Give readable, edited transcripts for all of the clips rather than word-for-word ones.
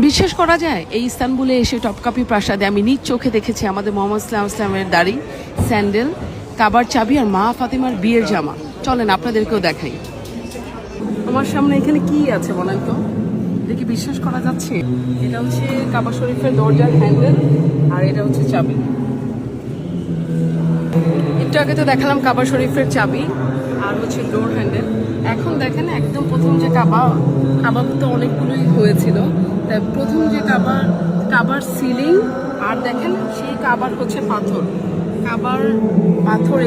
বিশ্বাস করা যায় এই ইস্তানবুলে এসে টপকাপি প্রাসাদে আমি নিজ চোখে দেখেছি আমাদের মোহাম্মদ ইসলামের দাড়ি, স্যান্ডেল, কাবার চাবি আর মা ফাতিমার বিয়ের জামা। চলেন আপনাদেরকেও দেখাই। আমার সামনে এখানে কি আছে বলেন তো, দেখি বিশ্বাস করা যাচ্ছে? এটা হচ্ছে কাবা শরীফের দরজার হ্যান্ডেল আর এটা হচ্ছে চাবি। একটু আগে তো দেখালাম কাবা শরীফের চাবি আর হচ্ছে ডোর হ্যান্ডেল। এখন দেখেন একদম প্রথম যে কাবা তো অনেকগুলোই হয়েছিল, তাই প্রথম যে কাবার সিলিং আর দেখেন সেই কাবার হচ্ছে পাথর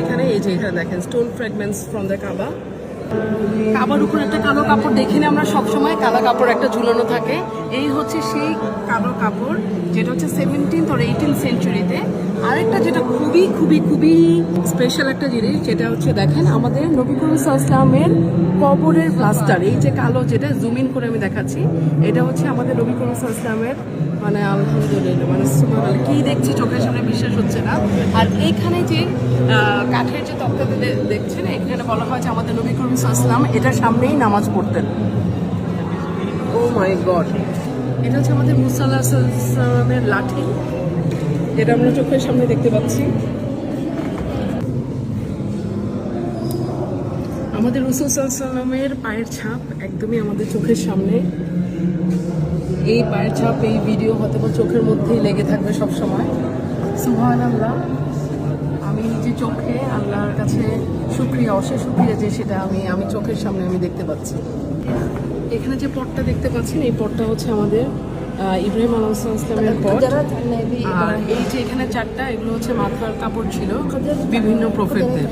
এখানে, এই যে এখানে দেখেন স্টোন ফ্র্যাগমেন্টস ফ্রম দ্য কাবার উপর একটা কালো কাপড় দেখি না আমরা সবসময়, কালো কাপড় একটা ঝুলানো থাকে। এই হচ্ছে সেই কালো কাপড় যেটা হচ্ছে 17th or 18th সেঞ্চুরিতে। আরেকটা যেটা খুবই খুবই খুবই স্পেশাল একটা জিনিস, যেটা হচ্ছে দেখেন আমাদের নবী করিম সাল্লাল্লাহু আলাইহি ওয়াসাল্লামের কবরের প্লাস্টার। এই যে কালো, যেটা জুম ইন করে আমি দেখাচ্ছি, এটা হচ্ছে আমাদের নবী করিম সাল্লাল্লাহু আলাইহি ওয়াসাল্লামের, মানে আলহামদুলিল্লাহ, মানে সুবহানাল্লাহ, কি দেখছি চোখের সামনে বিশ্বাস হচ্ছে না। আর এইখানে যে কাঠের যে তক্তাতে দেখছেন, এখানে বলা হয় যে আমাদের নবী করিম সাল্লাল্লাহু আলাইহি ওয়াসাল্লাম এটার সামনেই নামাজ পড়তেন। ও মাই গড! এটা হচ্ছে আমাদের মুসা আলাইহিস সালামের লাঠি, যেটা আমরা চোখের সামনে দেখতে পাচ্ছি। আমাদের রাসূল সাল্লাল্লাহু আলাইহি ওয়াসাল্লামের পায়ের ছাপ একদমই আমাদের চোখের সামনে। এই পায়ের ছাপ, এই ভিডিও হয়তো চোখের মধ্যেই লেগে থাকবে সব সময়। সুবহানাল্লাহ, আমি নিজে চোখে আল্লাহর কাছে শুকরিয়া, অশেষ শুকরিয়া যে সেটা আমি চোখের সামনে আমি দেখতে পাচ্ছি। এখানে যে পটটা দেখতে পাচ্ছেন, এই পটটা হচ্ছে আমাদের ইব্রাহিম আলাইহিস সালামের পট। আর এই যে এখানে চারটা, এগুলো হচ্ছে মাথার কাপড় ছিল বিভিন্ন প্রফেটদের।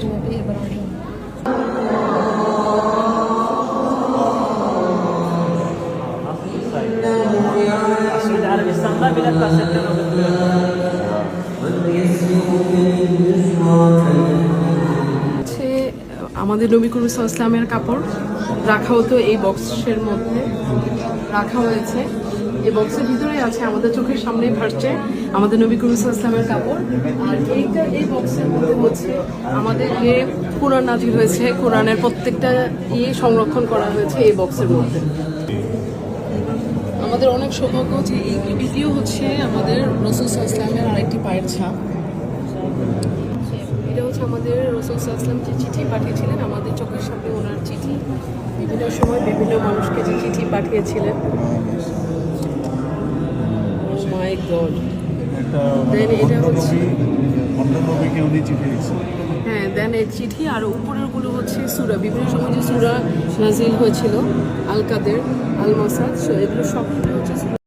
আমাদের নবী করিম সাল্লাল্লাহু আলাইহি ওয়াসাল্লামের কাপড় রাখা হতো এই বক্সের মধ্যে রাখা হয়েছে। এই বক্সের ভিতরে আছে, আমাদের চোখের সামনেই ভাসছে আমাদের নবী করিম সাল্লাল্লাহু আলাইহি ওয়াসাল্লামের কাপড়। আর এই বক্সের মধ্যে হচ্ছে আমাদের যে কোরআন নাজিল হয়েছে, কোরআনের প্রত্যেকটা সংরক্ষণ করা হয়েছে এই বক্সের মধ্যে। আমাদের অনেক সৌভাগ্য যে এই ভিডিও হচ্ছে আমাদের রাসূল সাল্লাল্লাহু আলাইহি ওয়াসাল্লামের আরেকটি পায়ের ছাপ। এটা হচ্ছে আমাদের রাসূল সাল্লাল্লাহু আলাইহি ওয়াসাল্লাম যে চিঠি পাঠিয়েছিলেন, আমাদের চোখের সামনে ওনার চিঠি, বিভিন্ন সময় বিভিন্ন মানুষকে যে চিঠি পাঠিয়েছিলেন। মাই গড! দেন এটা হচ্ছে হ্যাঁ, দেন এই চিঠি আর উপরের গুলো হচ্ছে সূরা, বিভিন্ন সময় যে সূরা নাজিল হয়েছিল, আল কাদের, আল মাসাদ, এগুলো সবগুলো হচ্ছে